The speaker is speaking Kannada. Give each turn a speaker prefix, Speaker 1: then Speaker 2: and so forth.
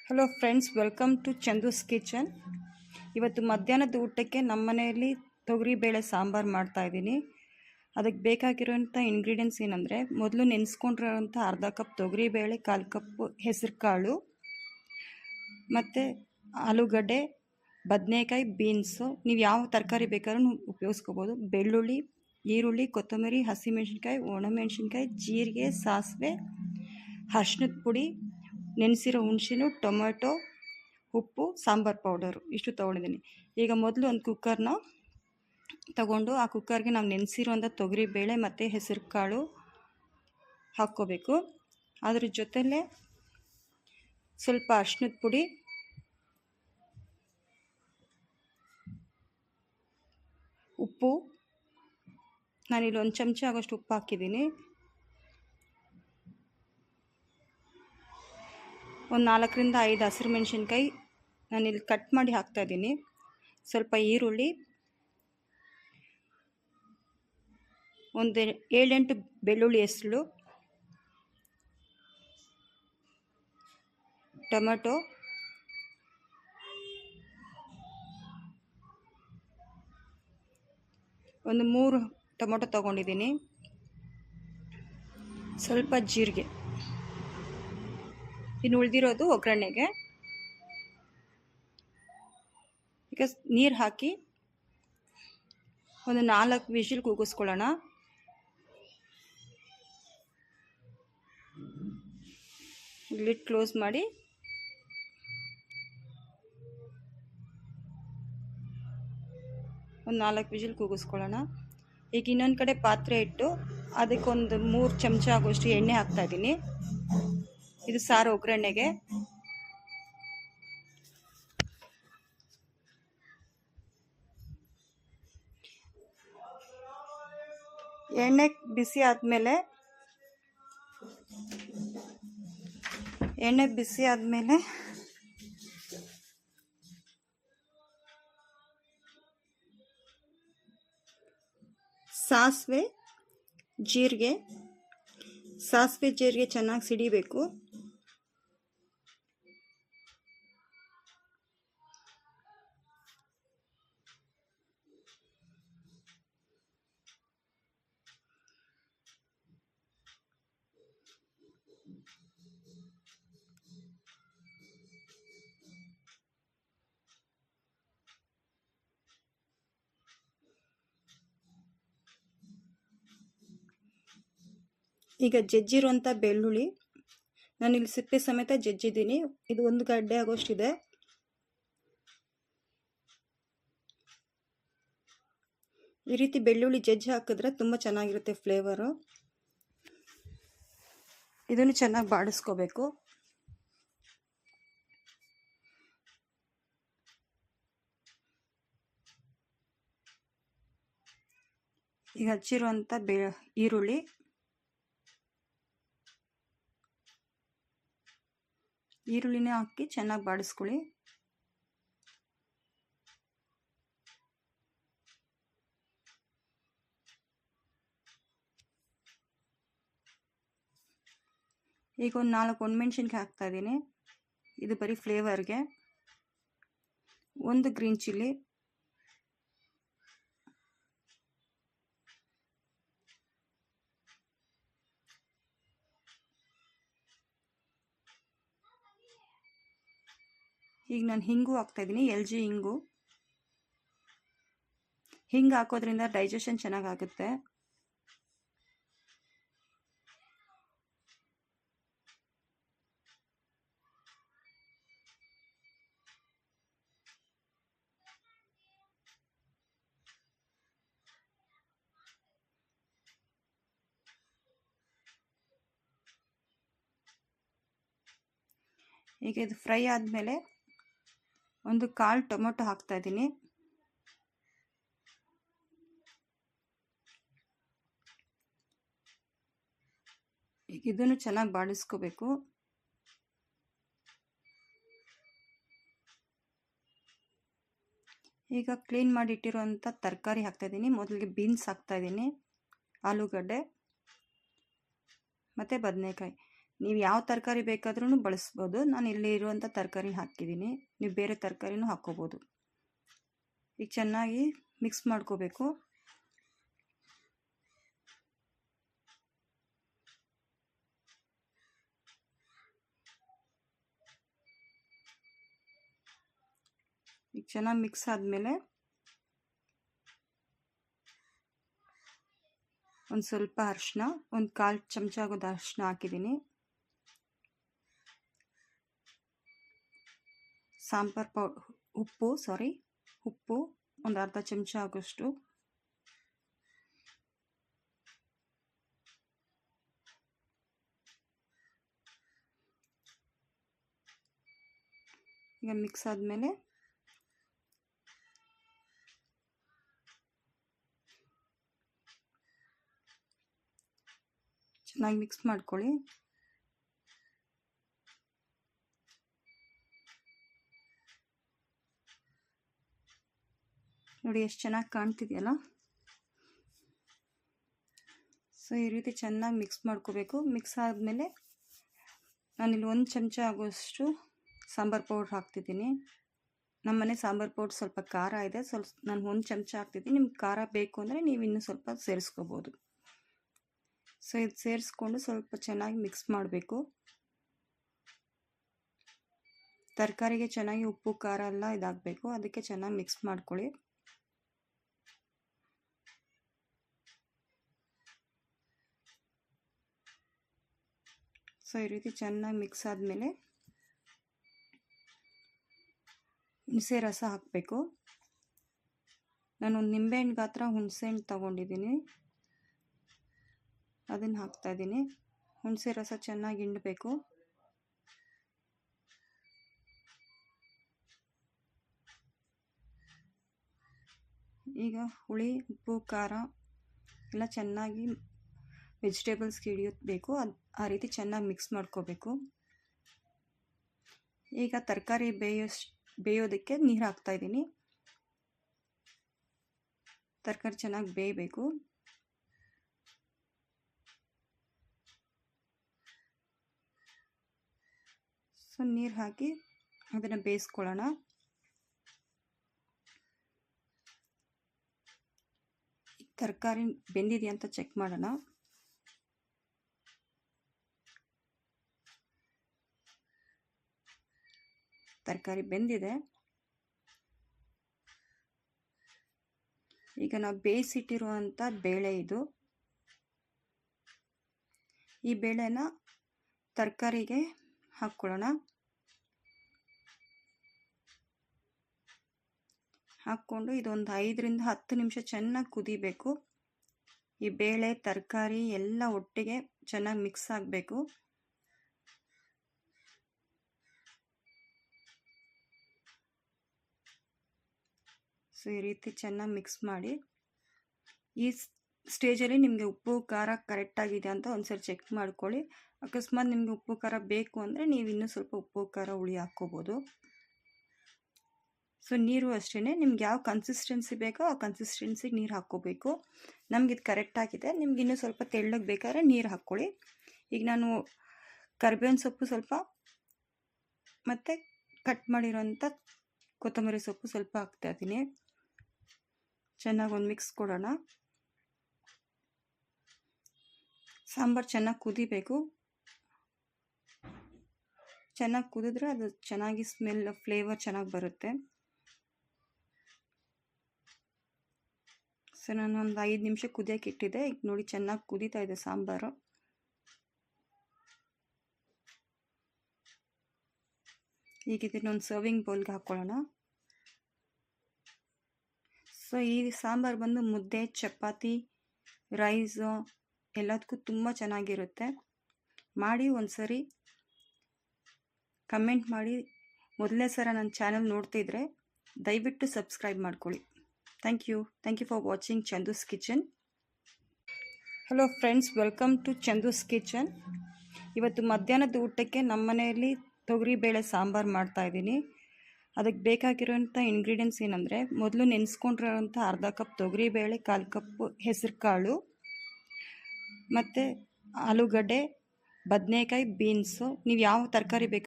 Speaker 1: Hello friends, welcome to Chandu's kitchen. ಇವತ್ತು ಮಧ್ಯಾಹ್ನದ ಊಟಕ್ಕೆ ನಮ್ಮ ಮನೆಯಲ್ಲಿ ತೊಗರಿಬೇಳೆ ಸಾಂಬಾರು ಮಾಡ್ತಾಯಿದ್ದೀನಿ. ಅದಕ್ಕೆ ಬೇಕಾಗಿರೋಂಥ ಇಂಗ್ರೀಡಿಯೆಂಟ್ಸ್ ಏನಂದರೆ, ಮೊದಲು ನೆನೆಸ್ಕೊಂಡಿರೋಂಥ ಅರ್ಧ ಕಪ್ ತೊಗರಿಬೇಳೆ, 1/4 ಕಪ್ಪು ಹೆಸರು ಕಾಳು, ಮತ್ತು ಆಲೂಗಡ್ಡೆ, ಬದನೆಕಾಯಿ, ಬೀನ್ಸು, ನೀವು ಯಾವ ತರಕಾರಿ ಬೇಕಾದ್ರೂ ಉಪಯೋಗಿಸ್ಕೋಬೋದು. ಬೆಳ್ಳುಳ್ಳಿ, ಈರುಳ್ಳಿ, ಕೊತ್ತಂಬರಿ, ಹಸಿಮೆಣ್ಸಿನ್ಕಾಯಿ, ಒಣಮೆಣ್ಸಿನ್ಕಾಯಿ, ಜೀರಿಗೆ, ಸಾಸಿವೆ, ಅರಿಶಿನದ ಪುಡಿ, ನೆನೆಸಿರೋ ಹುಣಸೆಹಣ್ಣು, ಟೊಮೆಟೊ, ಉಪ್ಪು, ಸಾಂಬಾರು ಪೌಡರು ಇಷ್ಟು ತೊಗೊಂಡಿದ್ದೀನಿ. ಈಗ ಮೊದಲು ಒಂದು ಕುಕ್ಕರ್ನ ತಗೊಂಡು ಆ ಕುಕ್ಕರ್ಗೆ ನಾವು ನೆನೆಸಿರೋಂಥ ತೊಗರಿಬೇಳೆ ಮತ್ತು ಹೆಸರು ಕಾಳು ಹಾಕ್ಕೋಬೇಕು. ಅದ್ರ ಜೊತೆಲೇ ಸ್ವಲ್ಪ ಅರಿಶಿನದ ಪುಡಿ, ಉಪ್ಪು, ನಾನಿಲ್ಲಿ 1 ಚಮಚ ಆಗೋಷ್ಟು ಉಪ್ಪು ಹಾಕಿದ್ದೀನಿ. ಒಂದು 4ರಿಂದ 5 ಹಸಿರು ಮೆಣಸಿನ್ಕಾಯಿ ನಾನಿಲ್ಲಿ ಕಟ್ ಮಾಡಿ ಹಾಕ್ತಾಯಿದ್ದೀನಿ. ಸ್ವಲ್ಪ ಈರುಳ್ಳಿ, ಒಂದು 7-8 ಬೆಳ್ಳುಳ್ಳಿ ಹೆಸರು, ಟೊಮೆಟೊ, ಒಂದು 3 ಟೊಮೆಟೊ ತೊಗೊಂಡಿದ್ದೀನಿ, ಸ್ವಲ್ಪ ಜೀರಿಗೆ. ಇನ್ನು ಉಳಿದಿರೋದು ಒಗ್ಗರಣೆಗೆ. ಈಗ ನೀರು ಹಾಕಿ ಒಂದು 4 ವಿಷಿಲ್ ಕೂಗಿಸ್ಕೊಳ್ಳೋಣ. ಲಿಡ್ ಕ್ಲೋಸ್ ಮಾಡಿ ಒಂದು 4 ವಿಷಿಲ್ ಕೂಗಿಸ್ಕೊಳ್ಳೋಣ. ಈಗ ಇನ್ನೊಂದು ಕಡೆ ಪಾತ್ರೆ ಇಟ್ಟು ಅದಕ್ಕೊಂದು 3 ಚಮಚ ಆಗೋಷ್ಟು ಎಣ್ಣೆ ಹಾಕ್ತಾಯಿದ್ದೀನಿ. ಇದು ಸಾರು ಒಗ್ಗರಣೆಗೆ. ಎಣ್ಣೆ ಬಿಸಿ ಆದಮೇಲೆ ಸಾಸಿವೆ ಜೀರಿಗೆ ಚೆನ್ನಾಗಿ ಸಿಡಿಬೇಕು. ಈಗ ಜಜ್ಜಿರುವಂಥ ಬೆಳ್ಳುಳ್ಳಿ ನಾನಿಲ್ಲಿ ಸಿಪ್ಪೆ ಸಮೇತ ಜಜ್ಜಿದ್ದೀನಿ. ಇದು 1 ಗಡ್ಡೆ ಆಗೋಷ್ಟಿದೆ. ಈ ರೀತಿ ಬೆಳ್ಳುಳ್ಳಿ ಜಜ್ಜಿ ಹಾಕಿದ್ರೆ ತುಂಬ ಚೆನ್ನಾಗಿರುತ್ತೆ ಫ್ಲೇವರು. ಇದನ್ನು ಚೆನ್ನಾಗಿ ಬಾಡಿಸ್ಕೋಬೇಕು. ಈಗ ಹಚ್ಚಿರುವಂಥ ಈರುಳ್ಳಿನೇ ಹಾಕಿ ಚೆನ್ನಾಗಿ ಬಾಡಿಸ್ಕೊಳ್ಳಿ. ಈಗ ಒಂದು 4 ಒಣಮೆಣ್ಸಿನ್ಕಾಯಿ ಹಾಕ್ತಾಯಿದ್ದೀನಿ. ಇದು ಬರೀ ಫ್ಲೇವರ್ಗೆ. 1 ಗ್ರೀನ್ ಚಿಲ್ಲಿ, ಈಗ ನಾನು ಹಿಂಗು ಹಾಕ್ತಾಯಿದ್ದೀನಿ, LG ಹಿಂಗು. ಹಿಂಗೆ ಹಾಕೋದ್ರಿಂದ ಡೈಜೆಷನ್ ಚೆನ್ನಾಗಾಗುತ್ತೆ. ಈಗ ಇದು ಫ್ರೈ ಆದಮೇಲೆ ಒಂದು 1/4 ಟೊಮೆಟೊ ಹಾಕ್ತಾಯಿದ್ದೀನಿ. ಈಗ ಇದನ್ನು ಚೆನ್ನಾಗಿ ಬಾಡಿಸ್ಕೋಬೇಕು. ಈಗ ಕ್ಲೀನ್ ಮಾಡಿ ಇಟ್ಟಿರುವಂಥ ತರಕಾರಿ ಹಾಕ್ತಾಯಿದ್ದೀನಿ. ಮೊದಲಿಗೆ ಬೀನ್ಸ್ ಹಾಕ್ತಾಯಿದ್ದೀನಿ, ಆಲೂಗಡ್ಡೆ ಮತ್ತು ಬದನೆಕಾಯಿ. ನೀವು ಯಾವ ತರಕಾರಿ ಬೇಕಾದ್ರೂ ಬಳಸ್ಬೋದು. ನಾನು ಇಲ್ಲಿ ಇರುವಂಥ ತರಕಾರಿ ಹಾಕಿದ್ದೀನಿ, ನೀವು ಬೇರೆ ತರಕಾರಿನೂ ಹಾಕ್ಕೋಬೋದು. ಈಗ ಚೆನ್ನಾಗಿ ಮಿಕ್ಸ್ ಮಾಡ್ಕೋಬೇಕು. ಈಗ ಚೆನ್ನಾಗಿ ಮಿಕ್ಸ್ ಆದಮೇಲೆ ಒಂದು ಸ್ವಲ್ಪ ಅರಿಶಿನ, ಒಂದು 1/4 ಚಮಚ ಆಗೋದು ಅರಿಶಿನ ಹಾಕಿದ್ದೀನಿ. ಸಾಂಬಾರ್ ಉಪ್ಪು ಒಂದು ಅರ್ಧ ಚಮಚ ಆಗೋಷ್ಟು. ಈಗ ಮಿಕ್ಸ್ ಆದಮೇಲೆ ಚೆನ್ನಾಗಿ ಮಿಕ್ಸ್ ಮಾಡ್ಕೊಳ್ಳಿ. ನೋಡಿ ಎಷ್ಟು ಚೆನ್ನಾಗಿ ಕಾಣ್ತಿದೆಯಲ್ಲ. ಸೊ ಈ ರೀತಿ ಚೆನ್ನಾಗಿ ಮಿಕ್ಸ್ ಮಾಡ್ಕೋಬೇಕು. ಮಿಕ್ಸ್ ಆದಮೇಲೆ ನಾನಿಲ್ಲಿ 1 ಚಮಚ ಆಗೋಷ್ಟು ಸಾಂಬಾರು ಪೌಡ್ರ್ ಹಾಕ್ತಿದ್ದೀನಿ. ನಮ್ಮನೆ ಸಾಂಬಾರು ಪೌಡ್ರ್ ಸ್ವಲ್ಪ ಖಾರ ಇದೆ, ನಾನು 1 ಚಮಚ ಹಾಕ್ತಿದ್ದೀನಿ. ನಿಮ್ಗೆ ಖಾರ ಬೇಕು ಅಂದರೆ ನೀವು ಇನ್ನೂ ಸ್ವಲ್ಪ ಸೇರಿಸ್ಕೋಬೋದು. ಸೊ ಇದು ಸೇರಿಸ್ಕೊಂಡು ಸ್ವಲ್ಪ ಚೆನ್ನಾಗಿ ಮಿಕ್ಸ್ ಮಾಡಬೇಕು. ತರಕಾರಿಗೆ ಚೆನ್ನಾಗಿ ಉಪ್ಪು ಖಾರ ಎಲ್ಲ ಇದಾಗಬೇಕು, ಅದಕ್ಕೆ ಚೆನ್ನಾಗಿ ಮಿಕ್ಸ್ ಮಾಡ್ಕೊಳ್ಳಿ. ಸೊ ಈ ರೀತಿ ಚೆನ್ನಾಗಿ ಮಿಕ್ಸ್ ಆದಮೇಲೆ ಹುಣಸೆ ರಸ ಹಾಕಬೇಕು. ನಾನೊಂದು ನಿಂಬೆಹಣ್ಣು ಗಾತ್ರ ಹುಣಸೆಹಣ್ಣು ತಗೊಂಡಿದ್ದೀನಿ, ಅದನ್ನು ಹಾಕ್ತಾಯಿದ್ದೀನಿ. ಹುಣಸೆ ರಸ ಚೆನ್ನಾಗಿ ಹಿಂಡಬೇಕು. ಈಗ ಹುಳಿ, ಉಪ್ಪು, ಖಾರ ಎಲ್ಲ ಚೆನ್ನಾಗಿ ವೆಜಿಟೇಬಲ್ಸ್ಗೆ ಹಿಡಿಯಬೇಕು. ಆ ರೀತಿ ಚೆನ್ನಾಗಿ ಮಿಕ್ಸ್ ಮಾಡ್ಕೋಬೇಕು. ಈಗ ತರಕಾರಿ ಬೇಯೋದಕ್ಕೆ ನೀರು ಹಾಕ್ತಾಯಿದ್ದೀನಿ. ತರಕಾರಿ ಚೆನ್ನಾಗಿ ಬೇಯಬೇಕು. ಸೊ ನೀರು ಹಾಕಿ ಅದನ್ನು ಬೇಯಿಸ್ಕೊಳ್ಳೋಣ. ತರಕಾರಿ ಬೆಂದಿದೆಯಾ ಅಂತ ಚೆಕ್ ಮಾಡೋಣ. ತರಕಾರಿ ಬೆಂದಿದೆ. ಈಗ ನಾವು ಬೇಯಿಸಿಟ್ಟಿರುವಂಥ ಬೇಳೆ ಇದು. ಈ ಬೇಳೆನ ತರಕಾರಿಗೆ ಹಾಕ್ಕೊಳ್ಳೋಣ. ಹಾಕ್ಕೊಂಡು ಇದೊಂದು 5 ರಿಂದ 10 ನಿಮಿಷ ಚೆನ್ನಾಗಿ ಕುದಿಬೇಕು. ಈ ಬೇಳೆ ತರಕಾರಿ ಎಲ್ಲ ಒಟ್ಟಿಗೆ ಚೆನ್ನಾಗಿ ಮಿಕ್ಸ್ ಆಗಬೇಕು. ಸೊ ಈ ರೀತಿ ಚೆನ್ನಾಗಿ ಮಿಕ್ಸ್ ಮಾಡಿ. ಈ ಸ್ಟೇಜಲ್ಲಿ ನಿಮಗೆ ಉಪ್ಪು ಖಾರ ಕರೆಕ್ಟಾಗಿದೆ ಅಂತ ಒಂದ್ಸರಿ ಚೆಕ್ ಮಾಡ್ಕೊಳ್ಳಿ. ಅಕಸ್ಮಾತ್ ನಿಮಗೆ ಉಪ್ಪು ಖಾರ ಬೇಕು ಅಂದರೆ ನೀವು ಇನ್ನೂ ಸ್ವಲ್ಪ ಉಪ್ಪು ಖಾರ ಹುಳಿ ಹಾಕ್ಕೋಬೋದು. ಸೊ ನೀರು ಅಷ್ಟೇ, ನಿಮ್ಗೆ ಯಾವ ಕನ್ಸಿಸ್ಟೆನ್ಸಿ ಬೇಕೋ ಆ ಕನ್ಸಿಸ್ಟೆನ್ಸಿಗೆ ನೀರು ಹಾಕ್ಕೋಬೇಕು. ನಮಗಿದು ಕರೆಕ್ಟಾಗಿದೆ. ನಿಮ್ಗೆ ಇನ್ನೂ ಸ್ವಲ್ಪ ತೆಳ್ಳಗೆ ಬೇಕಾದ್ರೆ ನೀರು ಹಾಕ್ಕೊಳ್ಳಿ. ಈಗ ನಾನು ಕರಿಬೇವಿನ ಸೊಪ್ಪು ಸ್ವಲ್ಪ ಮತ್ತು ಕಟ್ ಮಾಡಿರೋಂಥ ಕೊತ್ತಂಬರಿ ಸೊಪ್ಪು ಸ್ವಲ್ಪ ಹಾಕ್ತಾಯಿದ್ದೀನಿ. ಚೆನ್ನಾಗಿ ಒಂದು ಮಿಕ್ಸ್ ಕೊಡೋಣ. ಸಾಂಬಾರು ಚೆನ್ನಾಗಿ ಕುದಿಬೇಕು. ಚೆನ್ನಾಗಿ ಕುದಿದ್ರೆ ಅದು ಚೆನ್ನಾಗಿ ಫ್ಲೇವರ್ ಚೆನ್ನಾಗಿ ಬರುತ್ತೆ. ಸೊ ನಾನು ಒಂದು 5 ನಿಮಿಷ ಕುದಿಯೋಕೆ ಇಟ್ಟಿದ್ದೆ. ಈಗ ನೋಡಿ ಚೆನ್ನಾಗಿ ಕುದೀತಾ ಇದೆ ಸಾಂಬಾರು. ಈಗ ಇದನ್ನೊಂದು ಸರ್ವಿಂಗ್ ಬೌಲ್ಗೆ ಹಾಕ್ಕೊಳ್ಳೋಣ. ಸೊ ಈ ಸಾಂಬಾರು ಬಂದು ಮುದ್ದೆ, ಚಪಾತಿ, ರೈಸು ಎಲ್ಲದಕ್ಕೂ ತುಂಬ ಚೆನ್ನಾಗಿರುತ್ತೆ. ಮಾಡಿ ಒಂದ್ಸರಿ ಕಮೆಂಟ್ ಮಾಡಿ. ಮೊದಲನೇ ಸಲ ನನ್ನ ಚಾನಲ್ ನೋಡ್ತಿದ್ರೆ ದಯವಿಟ್ಟು ಸಬ್ಸ್ಕ್ರೈಬ್ ಮಾಡ್ಕೊಳ್ಳಿ. Thank you for watching Chandu's kitchen. Hello friends, welcome to Chandu's kitchen. ಇವತ್ತು ಮಧ್ಯಾಹ್ನದ ಊಟಕ್ಕೆ ನಮ್ಮ ಮನೆಯಲ್ಲಿ ತೊಗರಿಬೇಳೆ ಸಾಂಬಾರು ಮಾಡ್ತಾಯಿದ್ದೀನಿ. ಅದಕ್ಕೆ ಬೇಕಾಗಿರೋಂಥ ಇಂಗ್ರೀಡಿಯೆಂಟ್ಸ್ ಏನಂದರೆ, ಮೊದಲು ನೆನೆಸ್ಕೊಂಡಿರೋಂಥ ಅರ್ಧ ಕಪ್ ತೊಗರಿಬೇಳೆ, 1/4 ಕಪ್ ಹೆಸರು ಕಾಳು, ಮತ್ತು ಆಲೂಗಡ್ಡೆ, ಬದನೆಕಾಯಿ, ಬೀನ್ಸು, ನೀವು ಯಾವ ತರಕಾರಿ ಬೇಕಾದ್ರೂ